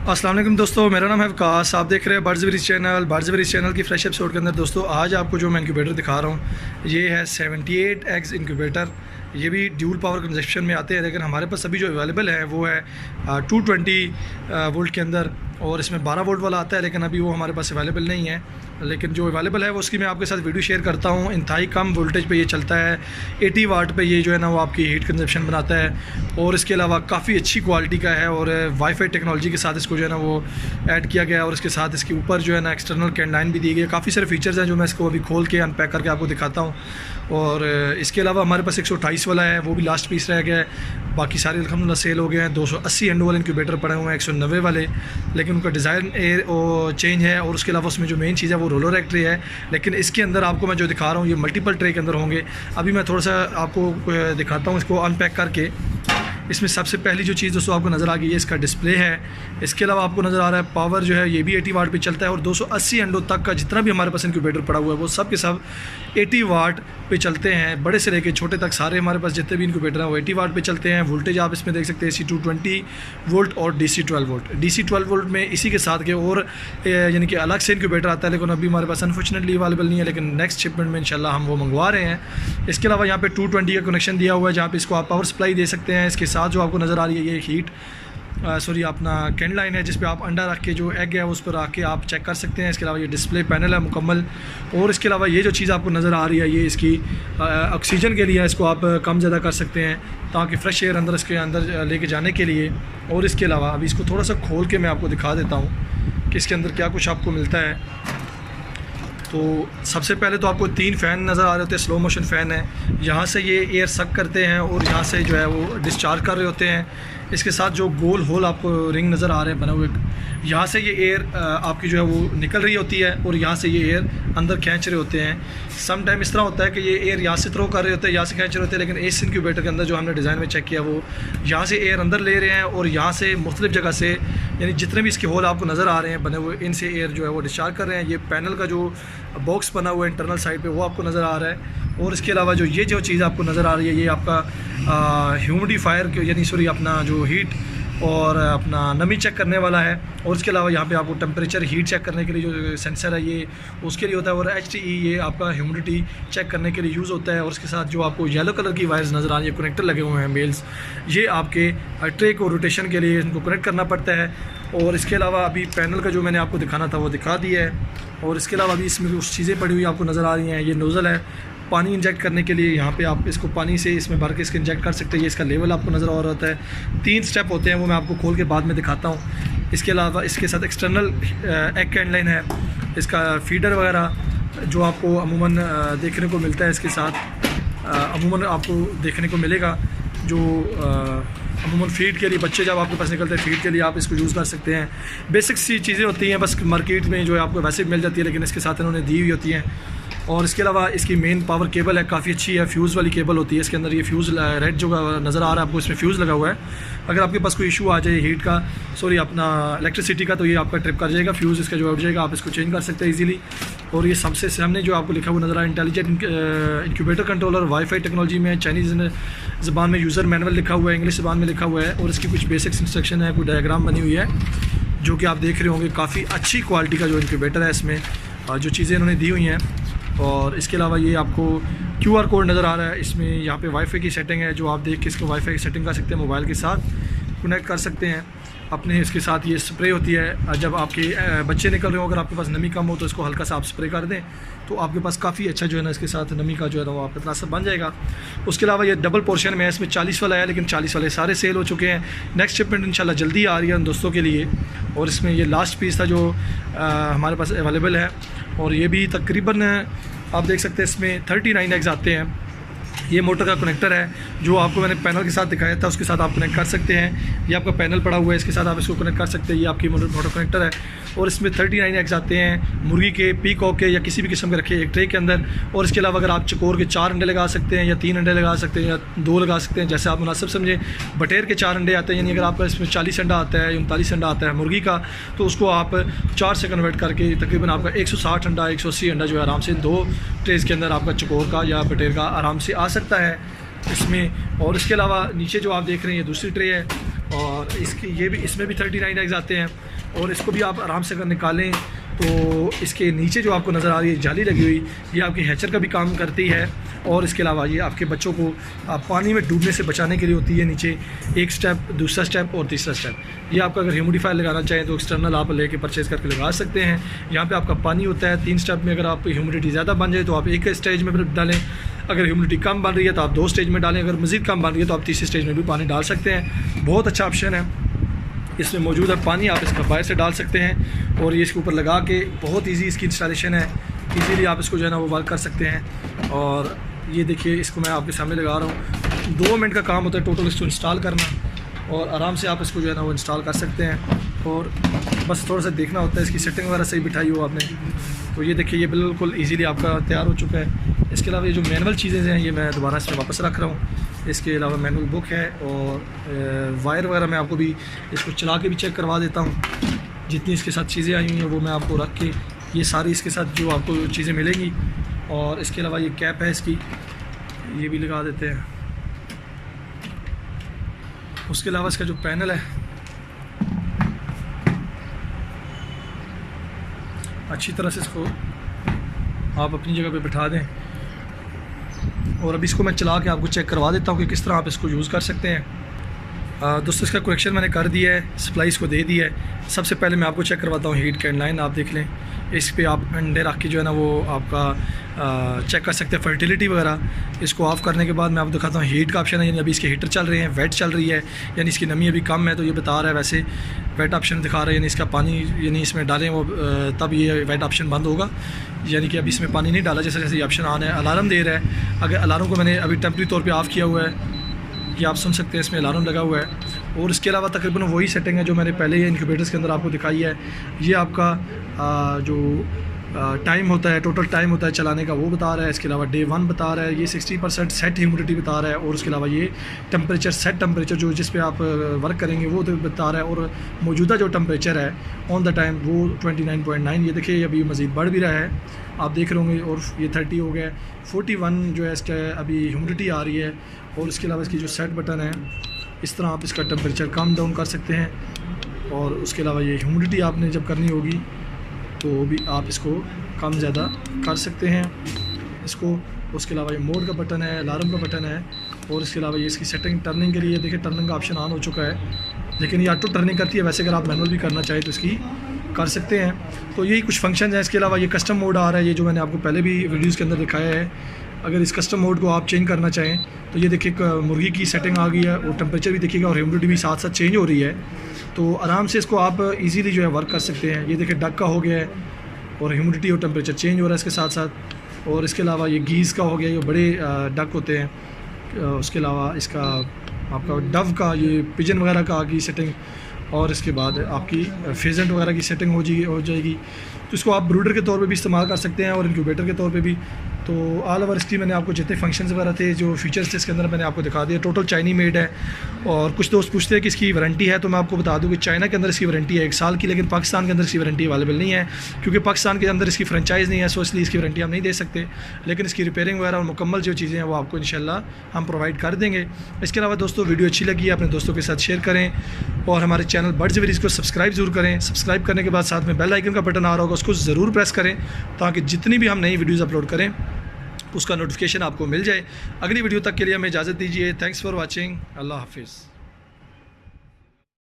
अस्सलाम वालेकुम दोस्तों, मेरा नाम है विकास। आप देख रहे हैं बर्ड्स चैनल। बर्ड्स चैनल की फ्रेश एपिसोड के अंदर दोस्तों आज आपको जो मैं इंक्यूबेटर दिखा रहा हूँ ये है 78 एग्स इंक्यूबेटर। ये भी ड्यूल पावर कंजप्शन में आते हैं, लेकिन हमारे पास अभी जो अवेलेबल है वो है 220 वोल्ट के अंदर, और इसमें 12 वोल्ट वाला आता है, लेकिन अभी वो हमारे पास अवेलेबल नहीं है। लेकिन जो अवेलेबल है वो उसकी मैं आपके साथ वीडियो शेयर करता हूँ। इंतहाई कम वोल्टेज पे ये चलता है, 80 वाट पे ये जो है ना वो आपकी हीट कंजप्शन बनाता है, और इसके अलावा काफ़ी अच्छी क्वालिटी का है, और वाईफाई टेक्नोलॉजी के साथ इसको जो है ना वो ऐड किया गया है, और इसके साथ इसके ऊपर जो है ना एक्सटर्नल कैन लाइन भी दी गई है। काफ़ी सारे फीचर्स हैं जो मैं इसको अभी खोल के अनपैक करके आपको दिखाता हूँ। और इसके अलावा हमारे पास 128 वाला है, वो भी लास्ट पीस रह गया है। बाकी सारे अल्हम्दुलिल्लाह सेल हो गए हैं। 280 एंड वाले इंक्यूबेटर पड़े हुए हैं, 190 वाले, लेकिन उनका डिज़ाइन चेंज है। और उसके अलावा उसमें जो मेन चीज़ है वो रोलर एक ट्रे है, लेकिन इसके अंदर आपको मैं जो दिखा रहा हूँ ये मल्टीपल ट्रे के अंदर होंगे। अभी मैं थोड़ा सा आपको दिखाता हूँ इसको अनपैक करके। इसमें सबसे पहली जो चीज़ दोस्तों आपको नज़र आ गई है इसका डिस्प्ले है। इसके अलावा आपको नज़र आ रहा है पावर जो है ये भी 80 वाट पे चलता है, और 280 एंडो तक का जितना भी हमारे पास इंक्यूबेटर पड़ा हुआ है वो सब के सब 80 वाट पे चलते हैं। बड़े से लेके छोटे तक सारे हमारे पास जितने भी इंक्यूबेटर हैं वो 80 वाट पे चलते हैं। वोल्टेज आप इसमें देख सकते हैं AC 220 वोल्ट और DC 12 वोल्ट। DC 12 वोल्ट में इसी के साथ के और यानी कि अलग से इंक्यूबेटर आता है, लेकिन अभी हमारे पास अनफॉर्चुनेटली अवेलेबल नहीं है, लेकिन नेक्स्ट शिपमेंट में इंशाल्लाह हम वो मंगवा रहे हैं। इसके अलावा यहाँ पे 220 का कनेक्शन दिया हुआ है, जहाँ पे इसको आप पावर सप्लाई दे सकते हैं। इसके साथ जो आपको नज़र आ रही है ये हीट अपना कैंड लाइन है, जिस पे आप अंडा रख के जो एग है उस पर रख के आप चेक कर सकते हैं। इसके अलावा ये डिस्प्ले पैनल है मुकम्मल, और इसके अलावा ये जो चीज़ आपको नज़र आ रही है ये इसकी ऑक्सीजन के लिए है। इसको आप कम ज़्यादा कर सकते हैं ताकि फ्रेश एयर अंदर इसके अंदर लेके जाने के लिए। और इसके अलावा अभी इसको थोड़ा सा खोल के मैं आपको दिखा देता हूँ कि इसके अंदर क्या कुछ आपको मिलता है। तो सबसे पहले तो आपको 3 फ़ैन नज़र आ रहे होते हैं, स्लो मोशन फ़ैन है। यहाँ से ये एयर सक करते हैं और यहाँ से जो है वो डिस्चार्ज कर रहे होते हैं। इसके साथ जो गोल होल आपको रिंग नज़र आ रहे हैं बने हुए, यहाँ से ये एयर आपकी जो है वो निकल रही होती है, और यहाँ से ये एयर अंदर खींच रहे होते हैं। सम टाइम इस तरह होता है कि ये एयर यहाँ से थ्रो कर रहे होते हैं, यहाँ से खींच रहे होते हैं, लेकिन इस इंक्यूबेटर के अंदर जो हमने डिज़ाइन में चेक किया वो यहाँ से एयर अंदर ले रहे हैं, और यहाँ से मुख्तलिफ़ जगह से यानी जितने भी इसके होल आपको नज़र आ रहे हैं बने हुए, इनसे एयर जो है वो डिस्चार्ज कर रहे हैं। ये पैनल का जो बॉक्स बना हुआ है इंटरनल साइड पे वो आपको नज़र आ रहा है। और इसके अलावा जो ये जो चीज़ आपको नज़र आ रही है ये आपका ह्यूमिडिफायर यानी अपना जो हीट और अपना नमी चेक करने वाला है। और इसके अलावा यहाँ पे आपको टेम्परेचर हीट चेक करने के लिए जो सेंसर है ये उसके लिए होता है, और HTE ये आपका ह्यूमिडिटी चेक करने के लिए यूज़ होता है। और इसके साथ जो आपको येलो कलर की वायर्स नज़र आ रही है, कनेक्टर लगे हुए हैं मेल्स, ये आपके ट्रे को रोटेशन के लिए इनको कनेक्ट करना पड़ता है। और इसके अलावा अभी पैनल का जो मैंने आपको दिखाना था वो दिखा दिया है। और इसके अलावा अभी इसमें कुछ चीज़ें पड़ी हुई आपको नज़र आ रही हैं। ये नोज़ल है पानी इंजेक्ट करने के लिए, यहाँ पे आप इसको पानी से इसमें भर के इसके इंजेक्ट कर सकते हैं। ये इसका लेवल आपको नज़र आ रहा होता है। 3 स्टेप होते हैं, वो मैं आपको खोल के बाद में दिखाता हूँ। इसके अलावा इसके साथ एक्सटर्नल एग कैंड लाइन है, इसका फीडर वगैरह जो आपको अमूमन देखने को मिलता है। इसके साथ अमूमन आपको देखने को मिलेगा जो अमूमन फीड के लिए बच्चे जब आपके पास निकलते हैं फीड के लिए आप इसको यूज़ कर सकते हैं। बेसिक सी चीज़ें होती हैं, बस मार्केट में जो है आपको वैसे मिल जाती है, लेकिन इसके साथ इन्होंने दी हुई होती हैं। और इसके अलावा इसकी मेन पावर केबल है, काफ़ी अच्छी है, फ्यूज़ वाली केबल होती है। इसके अंदर ये फ्यूज़ रेड जो नज़र आ रहा है आपको, इसमें फ्यूज़ लगा हुआ है। अगर आपके पास कोई इशू आ जाए हीट का अपना इलेक्ट्रिसिटी का, तो ये आपका ट्रिप कर जाएगा, फ्यूज़ इसका जो उठ जाएगा, आप इसको चेंज कर सकते हैं ईजिली। और ये सबसे सामने जो आपको लिखा हुआ नज़र आ रहा है intelligent incubator controller wifi technology में, चाइनीज़ ज़बान में यूज़र मैनुअल लिखा हुआ है, इंग्लिश ज़बान में लिखा हुआ है, और इसकी कुछ बेसिक्स इंस्ट्रक्शन है, कोई डायग्राम बनी हुई है जो कि आप देख रहे होंगे। काफ़ी अच्छी क्वालिटी का जो इंक्यूबेटर है, इसमें जो चीज़ें इन्होंने दी हुई हैं। और इसके अलावा ये आपको QR कोड नज़र आ रहा है, इसमें यहाँ पे वाईफाई की सेटिंग है, जो आप देख के इसको वाईफाई की सेटिंग कर सकते हैं, मोबाइल के साथ कनेक्ट कर सकते हैं अपने। इसके साथ ये स्प्रे होती है, जब आपके बच्चे निकल रहे हो, अगर आपके पास नमी कम हो तो इसको हल्का सा आप स्प्रे कर दें, तो आपके पास काफ़ी अच्छा जो है ना इसके साथ नमी का जो है ना वो आपका तनासब बन जाएगा। उसके अलावा ये डबल पोर्शन में है, इसमें 40 वाला है, लेकिन 40 वाले सारे सेल हो चुके हैं। नेक्स्ट शिपमेंट इंशाल्लाह जल्दी आ रही है उन दोस्तों के लिए। और इसमें ये लास्ट पीस था जो हमारे पास अवेलेबल है, और ये भी तकरीबन आप देख सकते हैं इसमें 39 एग्स आते हैं। ये मोटर का कनेक्टर है जो आपको मैंने पैनल के साथ दिखाया था, उसके साथ आप कनेक्ट कर सकते हैं। ये आपका पैनल पड़ा हुआ है, इसके साथ आप इसको कनेक्ट कर सकते हैं। ये आपकी मोटर कनेक्टर है, और इसमें 39 एग्स आते हैं मुर्गी के, पीकॉक के, या किसी भी किस्म के रखे एक ट्रे के अंदर। और इसके अलावा अगर आप चकोर के 4 अंडे लगा सकते हैं, या 3 अंडे लगा सकते हैं, या 2 लगा सकते हैं, जैसे आप मुनासिब समझें। बटेर के 4 अंडे आते हैं, यानी अगर आपका इसमें 40 अंडा आता है, 39 अंडा आता है मुर्गी का, तो उसको आप 4 से कन्वर्ट करके तकरीबन आपका 160 अंडा, 180 अंडा जो है आराम से 2 ट्रेज़ के अंदर आपका चकोर का या बटेर का आराम से आ सकता है इसमें। और इसके अलावा नीचे जो आप देख रहे हैं ये दूसरी ट्रे है, और इसमें भी 39 एग्स आते हैं। और इसको भी आप आराम से अगर निकालें तो इसके नीचे जो आपको नज़र आ रही है जाली लगी हुई, ये आपकी हैचर का भी काम करती है। और इसके अलावा ये आपके बच्चों को पानी में डूबने से बचाने के लिए होती है। नीचे एक स्टेप, दूसरा स्टेप और तीसरा स्टेप। ये आपका अगर ह्यूमिडिफायर लगाना चाहें तो एक्सटर्नल आप लेके परचेज़ करके लगा सकते हैं। यहाँ पे आपका पानी होता है 3 स्टेप में। अगर आप ह्यूमिडिटी ज़्यादा बन जाए तो आप एक स्टेज में डालें, अगर ह्यूमिडिटी कम बन रही है तो आप 2 स्टेज में डालें, अगर मज़ीद कम बन रही है तो आप तीसरे स्टेज में भी पानी डाल सकते हैं। बहुत अच्छा ऑप्शन है, इसमें मौजूद है पानी, आप इसका बाहर से डाल सकते हैं। और ये इसके ऊपर लगा के बहुत इजी इसकी इंस्टॉलेशन है, इजीली आप इसको जो है ना वो वर्क कर सकते हैं। और ये देखिए, इसको मैं आपके सामने लगा रहा हूँ। 2 मिनट का काम होता है टोटल इसको इंस्टॉल करना, और आराम से आप इसको जो है ना वो इंस्टॉल कर सकते हैं। और बस थोड़ा सा देखना होता है इसकी सेटिंग वगैरह सही बिठाई हो आपने। तो ये देखिए, ये बिल्कुल इजीली आपका तैयार हो चुका है। इसके अलावा ये जो मैनुअल चीज़ें हैं ये मैं दोबारा इसमें वापस रख रहा हूँ। इसके अलावा मैनुअल बुक है, और वायर वगैरह मैं आपको भी इसको चला के भी चेक करवा देता हूँ। जितनी इसके साथ चीज़ें आई हुई हैं वो मैं आपको रख के, ये सारी इसके साथ जो आपको चीज़ें मिलेंगी। और इसके अलावा ये कैप है इसकी, ये भी लगा देते हैं। उसके अलावा इसका जो पैनल है अच्छी तरह से इसको आप अपनी जगह पे बिठा दें। और अभी इसको मैं चला के आपको चेक करवा देता हूँ कि किस तरह आप इसको यूज़ कर सकते हैं। दोस्तों, इसका कनेक्शन मैंने कर दिया है, सप्लाई इसको दे दी है। सबसे पहले मैं आपको चेक करवाता हूँ हीट कैन लाइन। आप देख लें, इस पे आप अंडे रख के जो है ना वो आपका चेक कर सकते हैं फर्टिलिटी वगैरह। इसको ऑफ़ करने के बाद मैं आपको दिखाता हूँ हीट का ऑप्शन है, यानी अभी इसके हीटर चल रहे हैं, वेट चल रही है, यानी इसकी नमी अभी कम है तो ये बता रहा है। वैसे वेट ऑप्शन दिखा रहा है, यानी इसका पानी यानी इसमें डालें वो तब ये वेट ऑप्शन बंद होगा, यानी कि अभी इसमें पानी नहीं डाला। जैसे जैसे ये ऑप्शन आना है, अलार्म दे रहा है। अगर अलार्म को मैंने अभी टेम्परेरी तौर पर ऑफ़ किया हुआ है, ये आप सुन सकते हैं, इसमें अलार्म लगा हुआ है। और इसके अलावा तकरीबन वही सेटिंग है जो मैंने पहले ही इनक्यूबेटर्स के अंदर आपको दिखाई है। ये आपका जो टाइम होता है, टोटल टाइम होता है चलाने का, वो बता रहा है। इसके अलावा डे 1 बता रहा है, ये 60% सेट ह्यूमिडिटी बता रहा है। और उसके अलावा ये टेम्परेचर, सेट टेम्परेचर जो जिस पे आप वर्क करेंगे वो तो बता रहा है। और मौजूदा जो टेम्परेचर है ऑन द टाइम वो 29.9। ये देखिए, अभी मज़ीद बढ़ भी रहा है, आप देख रहे होंगे। और ये 30 हो गया, 41 जो है इसका अभी ह्यूमिडिटी आ रही है। और इसके अलावा इसकी जो सेट बटन है, इस तरह आप इसका टेम्परेचर कम डाउन कर सकते हैं। और उसके अलावा ये ह्यूमिडिटी आपने जब करनी होगी तो भी आप इसको कम ज़्यादा कर सकते हैं इसको। उसके अलावा ये मोड का बटन है, अलार्म का बटन है। और इसके अलावा ये इसकी सेटिंग टर्निंग के लिए, देखिए टर्निंग का ऑप्शन ऑन हो चुका है, लेकिन ये ऑटो टर्निंग करती है। वैसे अगर आप मैनुअल भी करना चाहें तो इसकी कर सकते हैं। तो यही कुछ फंक्शन हैं। इसके अलावा ये कस्टम मोड आ रहा है, ये जो मैंने आपको पहले भी वीडियोज़ के अंदर दिखाया है। अगर इस कस्टम मोड को आप चेंज करना चाहें तो ये देखिए मुर्गी की सेटिंग आ गई है, और टेम्परेचर भी देखिएगा और ह्यूमिडिटी भी साथ साथ चेंज हो रही है। तो आराम से इसको आप इजीली जो है वर्क कर सकते हैं। ये देखिए डक का हो गया है, और ह्यूमिडिटी और टेम्परेचर चेंज हो रहा है इसके साथ साथ। और इसके अलावा ये गीज़ का हो गया, ये बड़े डक होते हैं। उसके अलावा इसका आपका डव का, ये पिजन वगैरह का आ गई सेटिंग। और इसके बाद आपकी फेजेंट वगैरह की सेटिंग हो जाएगी। तो इसको आप ब्रूडर के तौर पे भी इस्तेमाल कर सकते हैं और इंक्यूबेटर के तौर पे भी। तो ऑल ओवर इसकी मैंने आपको जितने फंक्शंस वगैरह थे, जो फीचर्स थे इसके अंदर मैंने आपको दिखा दिया। टोटल चाइनी मेड है। और कुछ दोस्त पूछते हैं कि इसकी वारंटी है, तो मैं आपको बता दूं कि चाइना के अंदर इसकी वारंटी है 1 साल की, लेकिन पाकिस्तान के अंदर इसकी वारंटी अवेलेबल नहीं है, क्योंकि पाकिस्तान के अंदर इसकी फ्रेंचाइज़ नहीं है, सो इसलिए इसकी वारंटी हम नहीं दे सकते। लेकिन इसकी रिपेयरिंग वगैरह और मुकम्मल जो चीज़ें हैं वो आपको इंशाल्लाह हम प्रोवाइड कर देंगे। इसके अलावा दोस्तों, वीडियो अच्छी लगी है अपने दोस्तों के साथ शेयर करें, और हमारे चैनल बर्ड्स विद रीज को सब्सक्राइब ज़रूर करें। सब्सक्राइब करने के बाद साथ में बेल आइकन का बटन आ रहा होगा, उसको ज़रूर प्रेस करें, ताकि जितनी भी हम नई वीडियोज़ अपलोड करें उसका नोटिफिकेशन आपको मिल जाए। अगली वीडियो तक के लिए हमें इजाज़त दीजिए। Thanks for watching. अल्लाह हाफिज़।